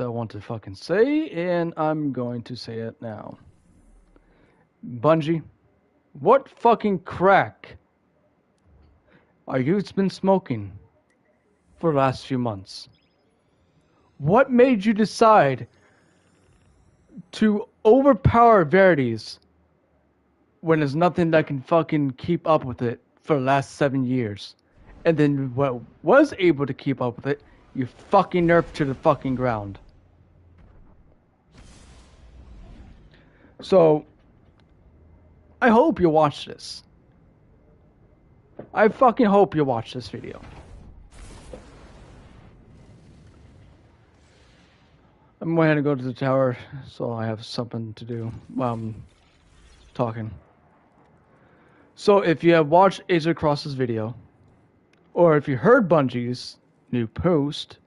I want to fucking say, and I'm going to say it now. Bungie, what fucking crack are you been smoking for the last few months? What made you decide to overpower Verities when there's nothing that can fucking keep up with it for the last 7 years? And then what was able to keep up with it, you fucking nerfed to the fucking ground. So, I hope you watch this. I fucking hope you watch this video. I'm going to go to the tower so I have something to do while I'm talking. So if you have watched Asia Cross's video, or if you heard Bungie's new post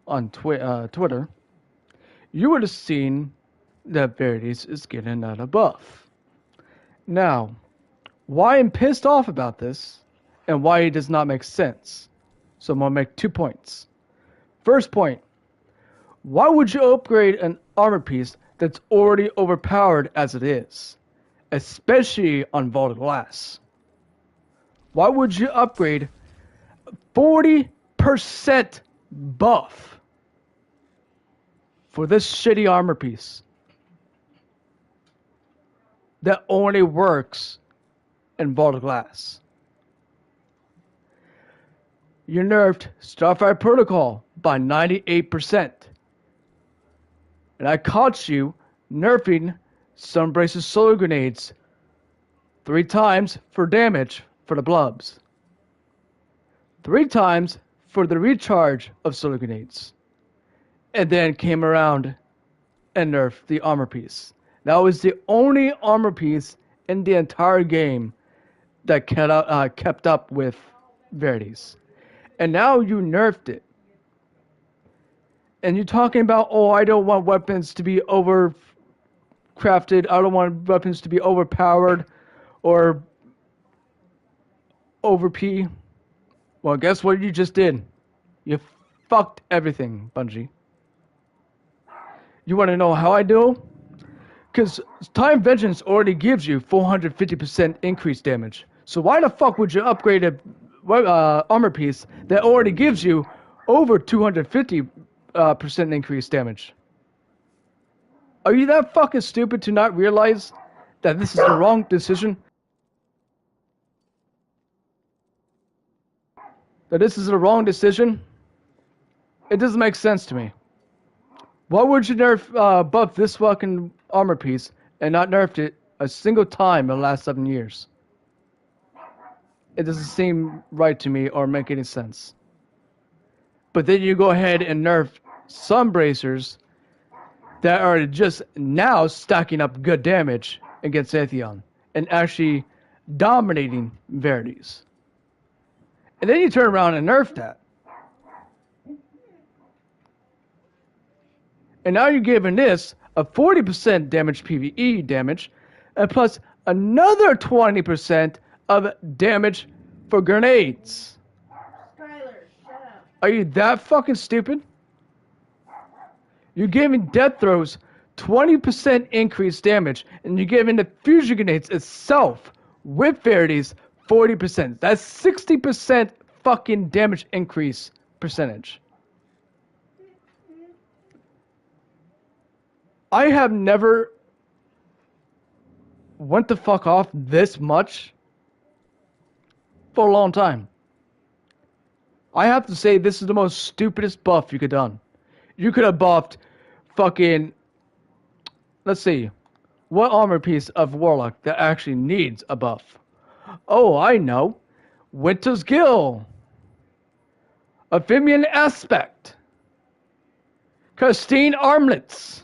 on Twitter, you would have seen that Verities is getting that buff. Now, why I'm pissed off about this, and why it does not make sense. So I'm going to make 2 points. First point, why would you upgrade an armor piece that's already overpowered as it is? Especially on Vaulted Glass. Why would you upgrade 40% buff for this shitty armor piece that only works in Vaulted Glass? You nerfed Starfire Protocol by 98%. And I caught you nerfing Sunbrace's solar grenades 3 times for damage for the blubs. 3 times for the recharge of solar grenades. And then came around and nerfed the armor piece. That was the only armor piece in the entire game that kept up with Verities. And now you nerfed it. And you're talking about, oh, I don't want weapons to be overcrafted. I don't want weapons to be overpowered or over P. Well, guess what you just did? You fucked everything, Bungie. You want to know how I do? Because Time Vengeance already gives you 450% increased damage. So why the fuck would you upgrade a armor piece that already gives you over 250% increased damage? Are you that fucking stupid to not realize that this is the wrong decision? That this is the wrong decision? It doesn't make sense to me. Why would you nerf buff this fucking armor piece and not nerfed it a single time in the last 7 years? It doesn't seem right to me or make any sense. But then you go ahead and nerf some bracers that are just now stacking up good damage against Atheon and actually dominating Verities. And then you turn around and nerf that. And now you're giving this a 40% damage PvE damage, and plus another 20% of damage for grenades. Skylar, shut up. Are you that fucking stupid? You're giving death throws 20% increased damage, and you're giving the fusion grenades itself with Verities 40%. That's 60% fucking damage increase percentage. I have never went the fuck off this much for a long time. I have to say this is the most stupidest buff you could have done. You could have buffed fucking, let's see, what armor piece of Warlock that actually needs a buff? Oh, I know. Winter's Gill. Amphibian Aspect. Christine Armlets.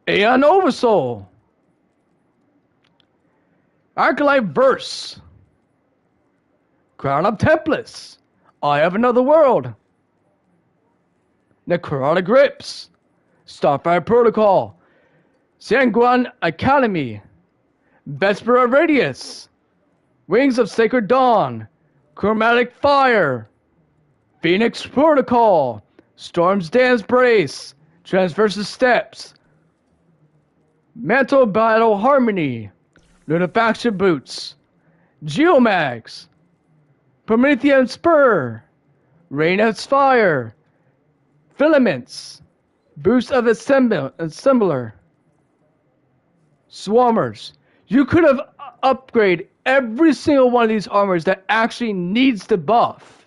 Aeon Oversoul. Arclight Verse. Crown of Templars. Eye of Another World. Necrotic Grips. Starfire Protocol. Sanguine Academy. Vespera Radius. Wings of Sacred Dawn. Chromatic Fire. Phoenix Protocol. Storm's Dance Brace, Transversus Steps, Mantle Battle Harmony, Lunafaction Boots, Geomags, Promethean Spur, Rainet's Fire, Filaments, Boost of Assembler, Swarmers. You could have upgraded every single one of these armors that actually needs the buff.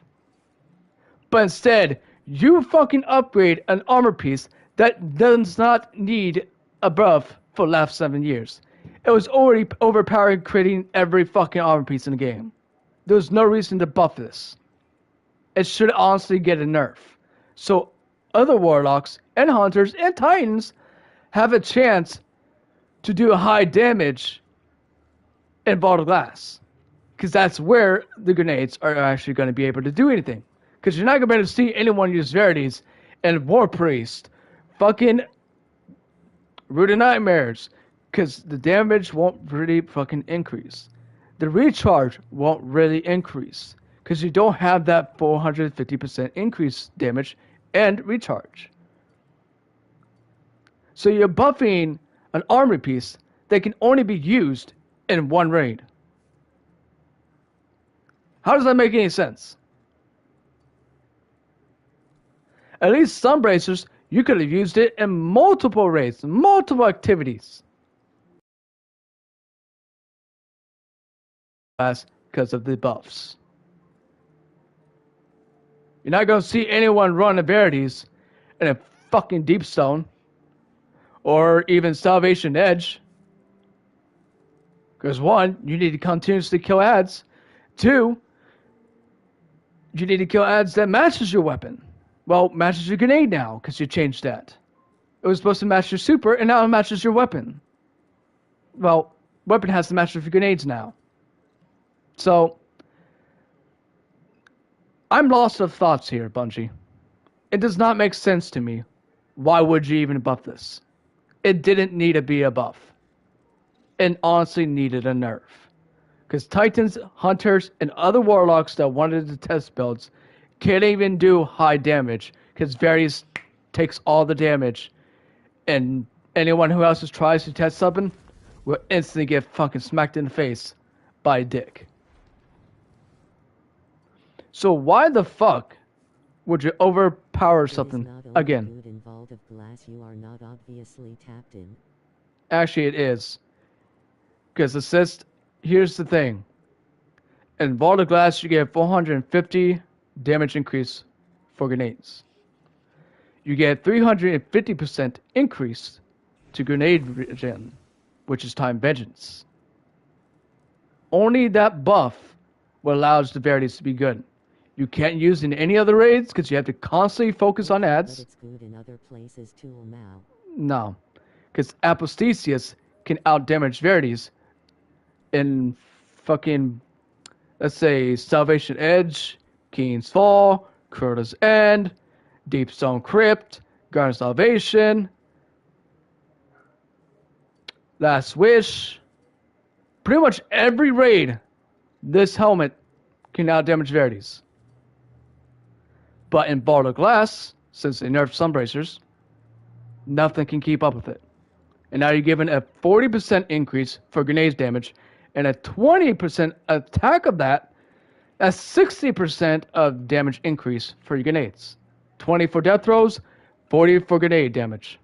But instead, you fucking upgrade an armor piece that does not need a buff for the last 7 years. It was already overpowered creating every fucking armor piece in the game. There was no reason to buff this. It should honestly get a nerf. So other warlocks and hunters and titans have a chance to do a high damage in Vault of Glass. Because that's where the grenades are actually going to be able to do anything. Because you're not going to be able to see anyone use Verities and War Priest, fucking Root of Nightmares, because the damage won't really fucking increase. The recharge won't really increase, because you don't have that 450% increase damage and recharge. So you're buffing an armor piece that can only be used in one raid. How does that make any sense? At least some bracers, you could have used it in multiple raids, multiple activities. Because of the buffs. You're not going to see anyone run Verities in a fucking Deepstone or even Salvation Edge. Because 1, you need to continuously kill ads. 2, you need to kill ads that matches your weapon. Well, matches your grenade now, because you changed that. It was supposed to match your super, and now it matches your weapon. Well, weapon has to match with your grenades now. So, I'm lost of thoughts here, Bungie. It does not make sense to me. Why would you even buff this? It didn't need to be a buff. It honestly needed a nerf. Because Titans, Hunters, and other Warlocks that wanted to test builds can't even do high damage, because Verities takes all the damage, and anyone who else tries to test something will instantly get fucking smacked in the face by a dick. So why the fuck would you overpower something again? In Vault of Glass, you are not obviously tapped in. Actually, it is. Because assist, here's the thing. In Vault of Glass, you get 450 damage increase for grenades. You get 350% increase to grenade regen, which is Time Vengeance. Only that buff will allow the Verities to be good. You can't use it in any other raids because you have to constantly focus on ads. But it's good in other places too now. No, because Apostasius can outdamage Verities in fucking, let's say, Salvation Edge, Keen's Fall, Crota's End, Deepstone Crypt, Garden Salvation, Last Wish. Pretty much every raid, this helmet can outdamage Verities. But in Vault of Glass, since they nerfed some bracers, nothing can keep up with it. And now you're given a 40% increase for grenades damage, and a 20% attack of that, that's 60% of damage increase for your grenades. 20 for death throws, 40 for grenade damage.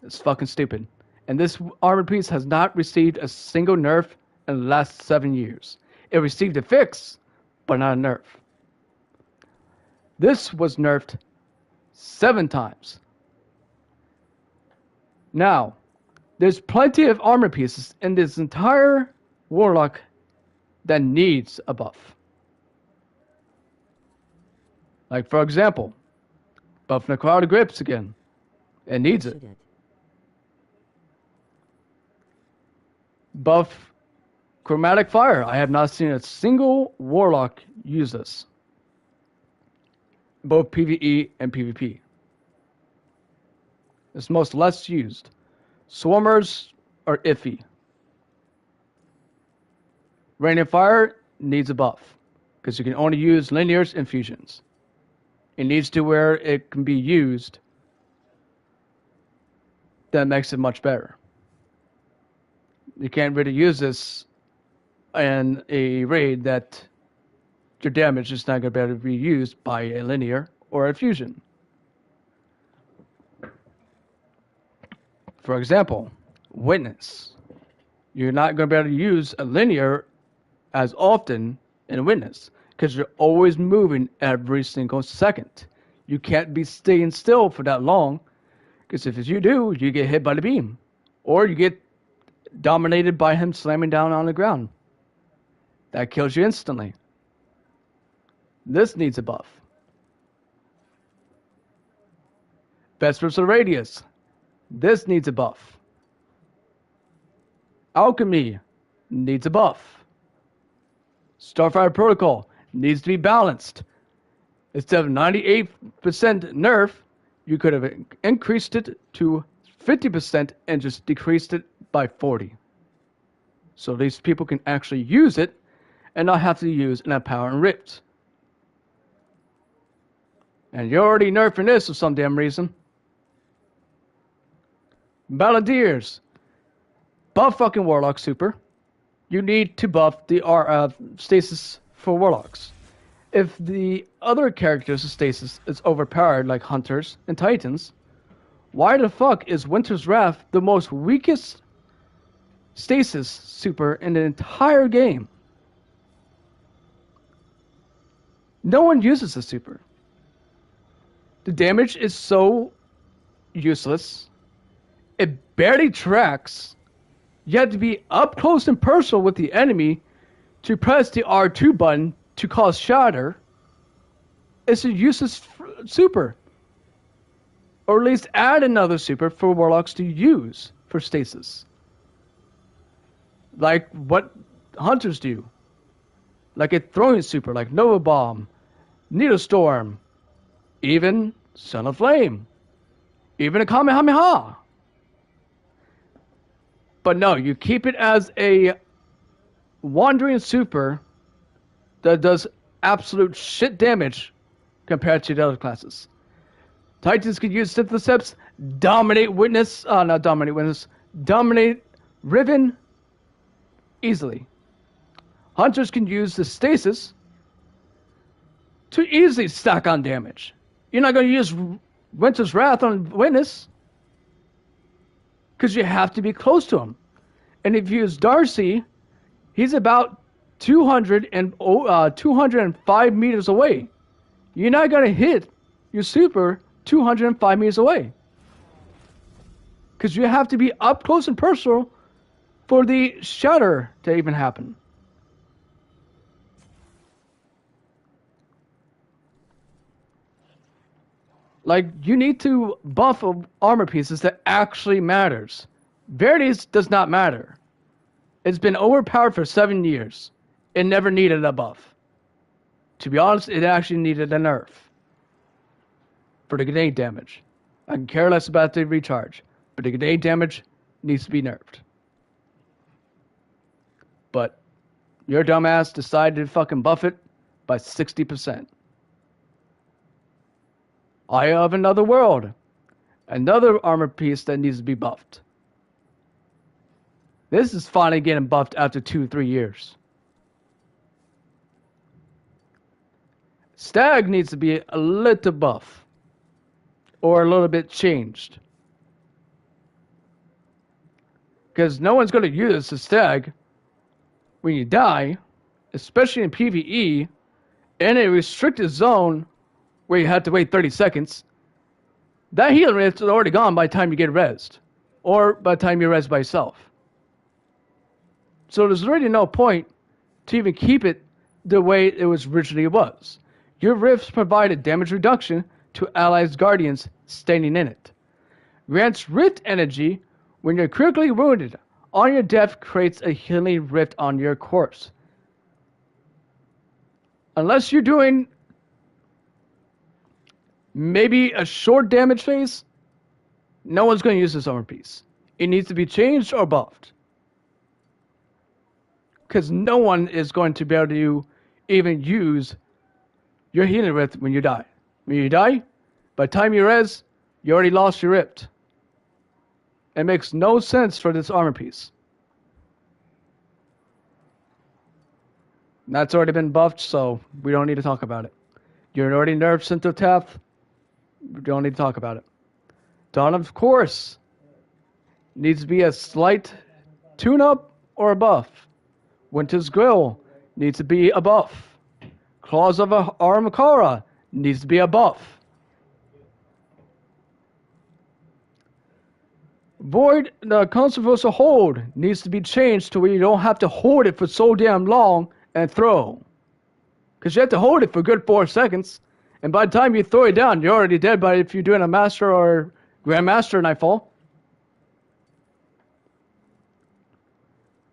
It's fucking stupid. And this armor piece has not received a single nerf in the last 7 years. It received a fix, but not a nerf. This was nerfed 7 times. Now, there's plenty of armor pieces in this entire Warlock that needs a buff. Like, for example, buff Necrotic Grips again. It needs it. Buff Chromatic Fire. I have not seen a single Warlock use this. Both PvE and PvP. It's most less used. Swarmers are iffy. Rain and Fire needs a buff, because you can only use linears and fusions. It needs to where it can be used. That makes it much better. You can't really use this in a raid that your damage is not going to be able to be used by a linear or a fusion. For example, Witness. You're not going to be able to use a linear as often in Witness because you're always moving every single second. You can't be staying still for that long because if you do, you get hit by the beam or you get dominated by him slamming down on the ground. That kills you instantly. This needs a buff. Vespers of Radius. This needs a buff. Alchemy needs a buff. Starfire Protocol needs to be balanced. Instead of 98% nerf, you could have increased it to 50% and just decreased it by 40. So these people can actually use it and not have to use an Empower and Rift. And you're already nerfing this for some damn reason. Balladeers. Buff fucking Warlock Super. You need to buff the stasis for Warlocks. If the other characters' stasis is overpowered like Hunters and Titans, why the fuck is Winter's Wrath the most weakest stasis super in the entire game? No one uses the super. The damage is so useless. It barely tracks. You have to be up close and personal with the enemy to press the R2 button to cause shatter. It's a useless super. Or at least add another super for Warlocks to use for stasis. Like what Hunters do. Like a throwing super like Nova Bomb, Needle Storm, even Son of Flame, even a Kamehameha. But no, you keep it as a wandering super that does absolute shit damage compared to the other classes. Titans can use Syntheseps, dominate Riven easily. Hunters can use the Stasis to easily stack on damage. You're not going to use Winter's Wrath on Witness because you have to be close to him. And if you use Darcy, he's about 205 meters away. You're not going to hit your super 205 meters away. Because you have to be up close and personal for the shatter to even happen. Like, you need to buff armor pieces that actually matters. Verity's does not matter. It's been overpowered for 7 years. It never needed a buff. To be honest, it actually needed a nerf. For the grenade damage. I can care less about the recharge. But the grenade damage needs to be nerfed. But your dumbass decided to fucking buff it by 60%. Eye of Another World. Another armor piece that needs to be buffed. This is finally getting buffed after 2-3 years. Stag needs to be a little buff. Or a little bit changed. Because no one's going to use the Stag when you die, especially in PvE, in a restricted zone where you have to wait 30 seconds. That healing rate is already gone by the time you get rezzed. Or by the time you're rezzed by yourself. So there's really no point to even keep it the way it was originally was. Your rifts provided damage reduction to allies' guardians standing in it. Grants rift energy when you're critically wounded. On your death creates a healing rift on your corpse. Unless you're doing maybe a short damage phase, no one's going to use this armor piece. It needs to be changed or buffed. Because no one is going to be able to even use your healing rift when you die. When you die, by the time you res, you already lost your ripped. It makes no sense for this armor piece. And that's already been buffed, so we don't need to talk about it. You're already nerfed Synthotath. We don't need to talk about it. Dawn of Course needs to be a slight tune-up or a buff. Winter's Grill needs to be a buff. Claws of Armakara needs to be a buff. Void, the Controversial Hold needs to be changed to where you don't have to hold it for so damn long and throw. Because you have to hold it for a good 4 seconds. And by the time you throw it down, you're already dead. But if you're doing a Master or Grandmaster Nightfall.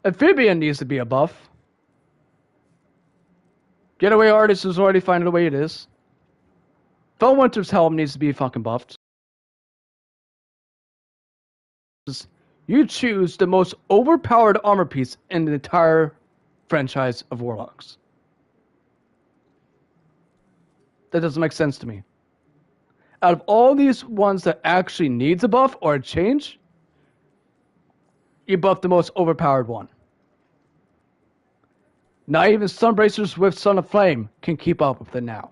Amphibian needs to be a buff. Getaway Artist is already finding the way it is. Felwinter's Helm needs to be fucking buffed. You choose the most overpowered armor piece in the entire franchise of Warlocks. That doesn't make sense to me. Out of all these ones that actually needs a buff or a change, you buff the most overpowered one. Not even Sunbracers with Son of Flame can keep up with it now.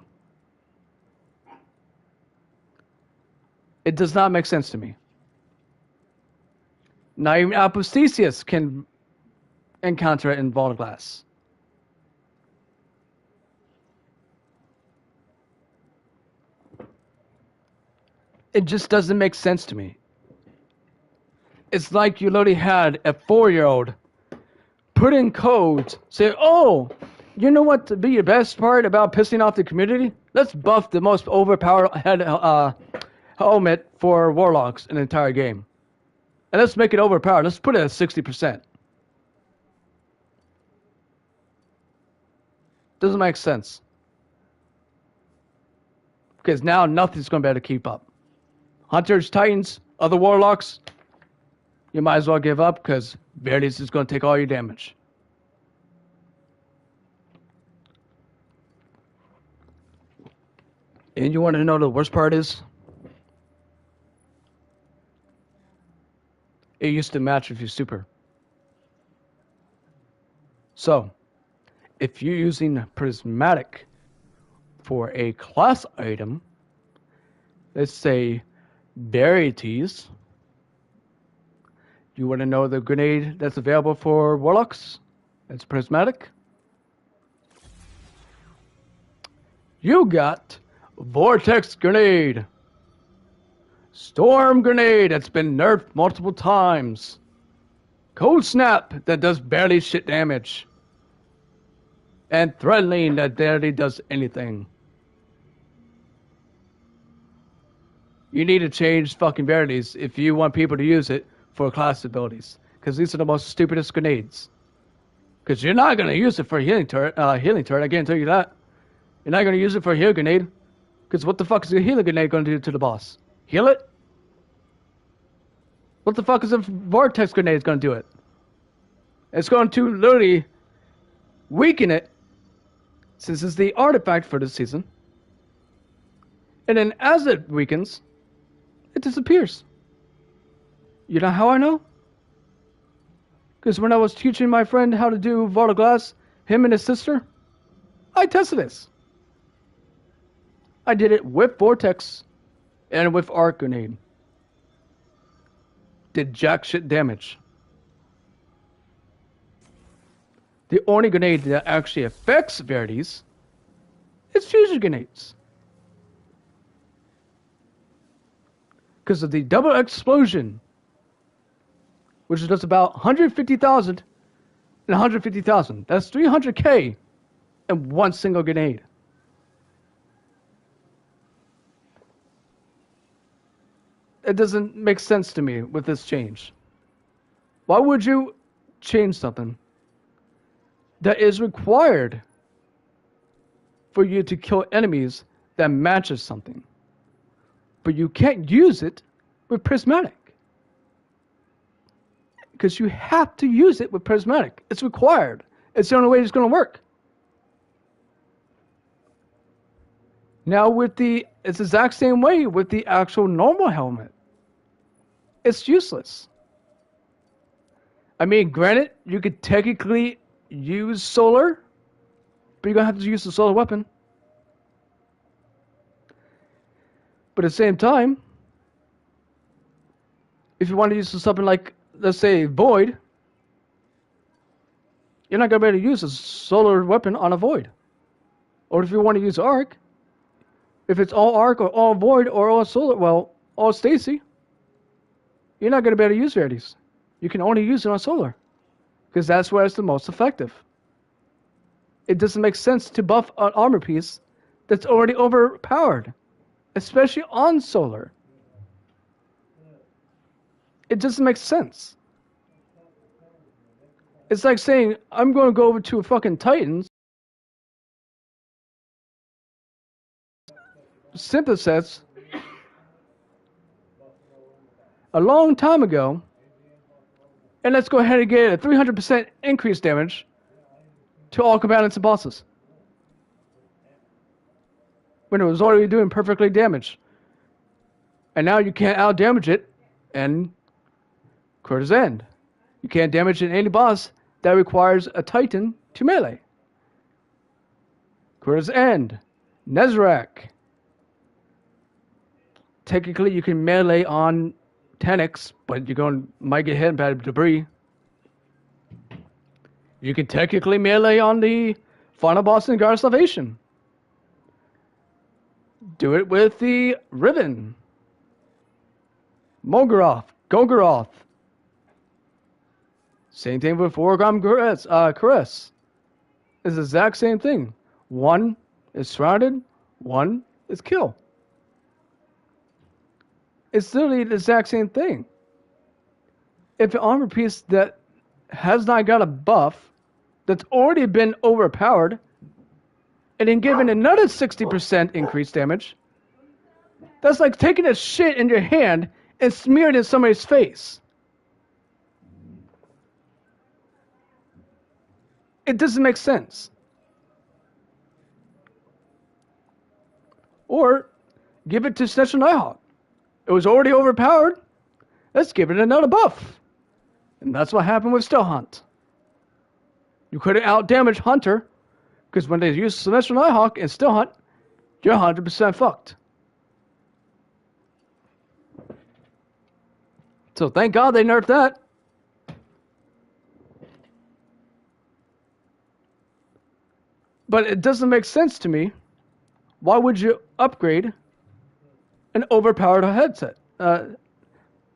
It does not make sense to me. Not even Apostasis can encounter it in Vault of Glass. It just doesn't make sense to me. It's like you literally had a 4-year-old put in codes, say, oh, you know what to be your best part about pissing off the community? Let's buff the most overpowered helmet for Warlocks in the entire game. And let's make it overpowered. Let's put it at 60%. Doesn't make sense. Because now nothing's going to be able to keep up. Hunters, Titans, other Warlocks, you might as well give up because Verdes is going to take all your damage. And you want to know the worst part is? It used to match with your super. So, if you're using Prismatic for a class item, let's say Verities, you want to know the grenade that's available for Warlocks? It's Prismatic. You got Vortex Grenade. Storm Grenade that's been nerfed multiple times. Cold Snap that does barely shit damage. And Threadling that barely does anything. You need to change fucking Verities if you want people to use it for class abilities. Because these are the most stupidest grenades. Because you're not going to use it for a healing turret, I guarantee you that. You're not going to use it for a healing grenade. Because what the fuck is a healing grenade going to do to the boss? Heal it? What the fuck is a vortex grenade going to do it? It's going to literally weaken it, since it's the artifact for this season. And then as it weakens, it disappears. You know how I know? Because when I was teaching my friend how to do Vault of Glass, him and his sister, I tested this. I did it with Vortex and with Arc Grenade. Did jack shit damage. The only grenade that actually affects Verities is fusion grenades. Because of the double explosion, which does about 150,000 and 150,000. That's 300k in one single grenade. It doesn't make sense to me with this change. Why would you change something that is required for you to kill enemies that matches something, but you can't use it with Prismatic? Because you have to use it with Prismatic. It's required. It's the only way it's going to work. Now with it's the exact same way with the actual normal helmet. It's useless. I mean, granted, you could technically use solar, but you're gonna have to use the solar weapon. But at the same time, if you want to use something like, let's say, Void, you're not gonna be able to use a solar weapon on a Void. Or if you want to use Arc, if it's all Arc or all Void or all solar, well, all Stacy, you're not gonna be able to use Verities. You can only use it on solar, because that's where it's the most effective. It doesn't make sense to buff an armor piece that's already overpowered, especially on solar. It doesn't make sense. It's like saying, I'm going to go over to a fucking Titans, synthesis a long time ago, and let's go ahead and get a 300% increased damage to all combatants and bosses, when it was already doing perfectly damage. And now you can't out damage it, and quarter's end. You can't damage any boss that requires a Titan to melee. Quarter's end. Nezrak. Technically, you can melee on Tenix, but might get hit by debris. You can technically melee on the final boss in Guard of Salvation. Do it with the Riven. Mogaroth. Golgoroth. Same thing with Orgrim Caress. It's the exact same thing. One is surrounded, one is kill. It's literally the exact same thing. If an armor piece that has not got a buff, that's already been overpowered, and then given another 60% increased damage, that's like taking a shit in your hand and smearing it in somebody's face. It doesn't make sense. Or give it to Snatcher Nighthawk. It was already overpowered. Let's give it another buff. And that's what happened with Still Hunt. You couldn't out-damage Hunter, because when they use Snatcher Nighthawk and Still Hunt, you're 100% fucked. So thank God they nerfed that. But it doesn't make sense to me. Why would you upgrade an overpowered headset?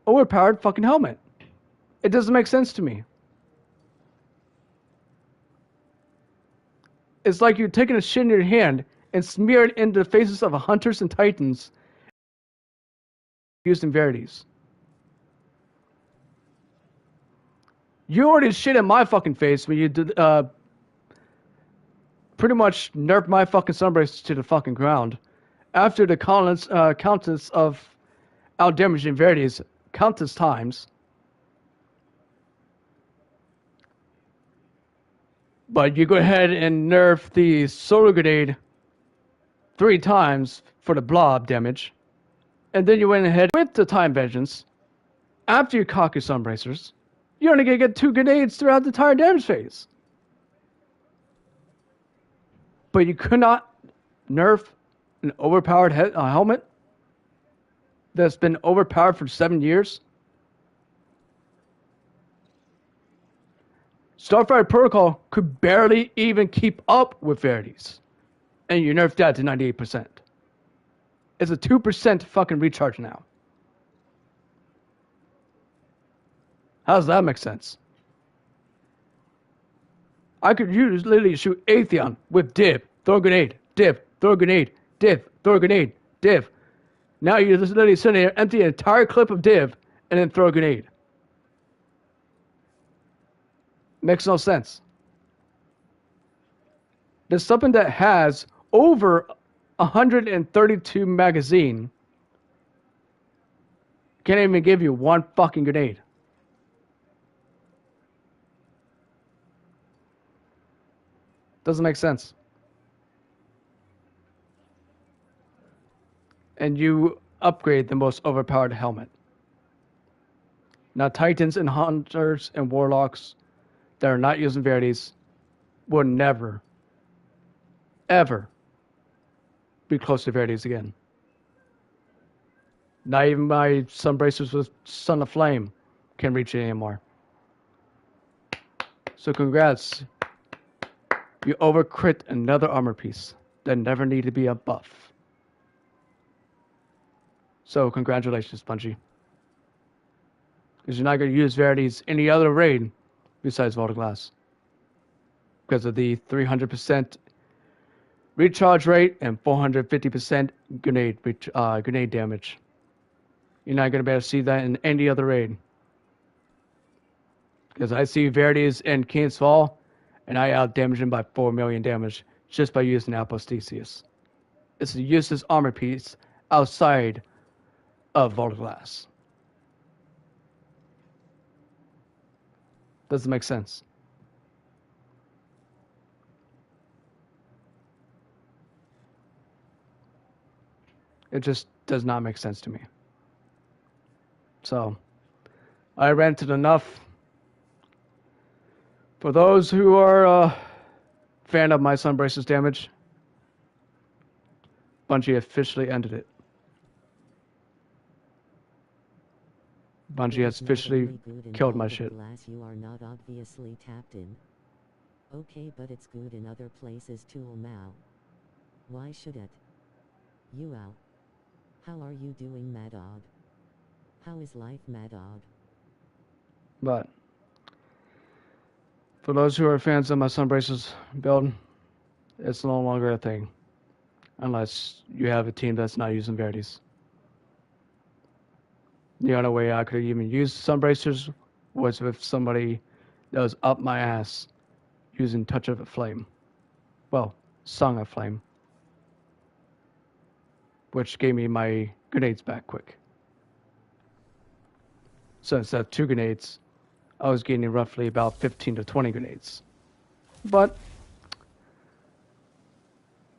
Overpowered fucking helmet. It doesn't make sense to me. It's like you're taking a shit in your hand and smear it into the faces of hunters and titans used in Verities. You already shit in my fucking face when you did, pretty much nerfed my fucking Sunbrace to the fucking ground. After the countless of out-damaging Verities countless times. But you go ahead and nerf the Solar Grenade 3 times for the blob damage. And then you went ahead with the Time Vengeance. After you cock your Sunbracers, you're only going to get 2 grenades throughout the entire damage phase. But you could not nerf an overpowered helmet that's been overpowered for 7 years. Starfighter Protocol could barely even keep up with Verities. And you nerfed that to 98%. It's a 2% fucking recharge now. How does that make sense? I could literally shoot Atheon with div, throw a grenade, div, throw a grenade, div, throw a grenade, div. Now you're just literally sitting there, empty an entire clip of div, and then throw a grenade. Makes no sense. There's something that has over 132 magazine. Can't even give you one fucking grenade. Doesn't make sense. and you upgrade the most overpowered helmet. Now, Titans and Hunters and Warlocks that are not using Verities will never, ever be close to Verities again. Not even my Sunbracers with Son of Flame can reach it anymore. So congrats. You overcrit another armor piece that never needed to be a buff. So congratulations, Bungie. Because you're not going to use Verities any other raid besides Vault of Glass. Because of the 300% recharge rate and 450% grenade damage. You're not going to be able to see that in any other raid. Because I see Verities in King's Fall, and I out-damage him by 4 million damage just by using Apostasis. It's a useless armor piece outside of Vault of Glass. Doesn't make sense. It just does not make sense to me. So, I ranted enough. For those who are a fan of my Sunbracer's damage, Bungie officially ended it. Bungie has officially killed my shit. Glass you are not obviously tapped in. Okay, but it's good in other places too, Mao. Why should it? You out. How are you doing, Mad Dog? How is life, Mad Dog? But for those who are fans of my Sunbracers build, it's no longer a thing. Unless you have a team that's not using Verities. The only way I could even use Sunbracers was with somebody that was up my ass using Touch of a Flame. Well, Song of Flame. Which gave me my grenades back quick. So instead of 2 grenades, I was gaining roughly about 15 to 20 grenades. But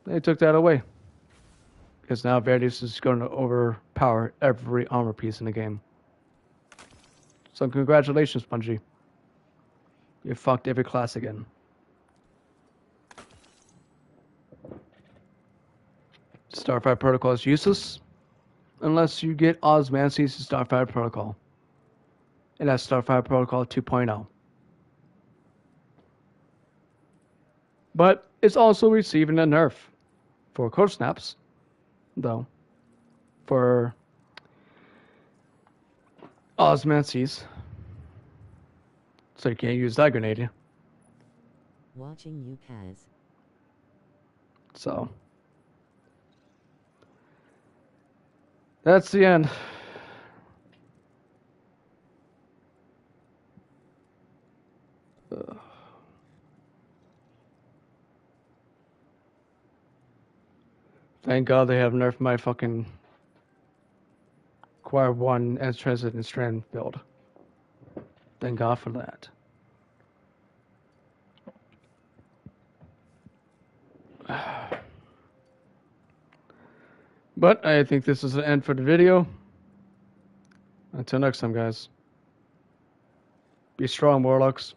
they took that away. Because now Verities is going to overpower every armor piece in the game. So congratulations, Bungie. You fucked every class again. Starfire Protocol is useless unless you get Osmancy's Starfire Protocol. And that's Starfire Protocol 2.0. But it's also receiving a nerf for code snaps, though. For Osmancy's. So you can't use that grenade. Watching you, Kaz. So that's the end. Thank God they have nerfed my fucking Choir 1 as Transit and Strand build. Thank God for that. But I think this is the end for the video. Until next time, guys. Be strong, Warlocks.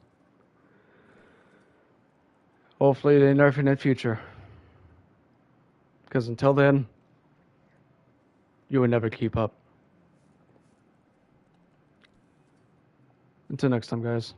Hopefully they nerf in the future. Because until then, you will never keep up. Until next time, guys.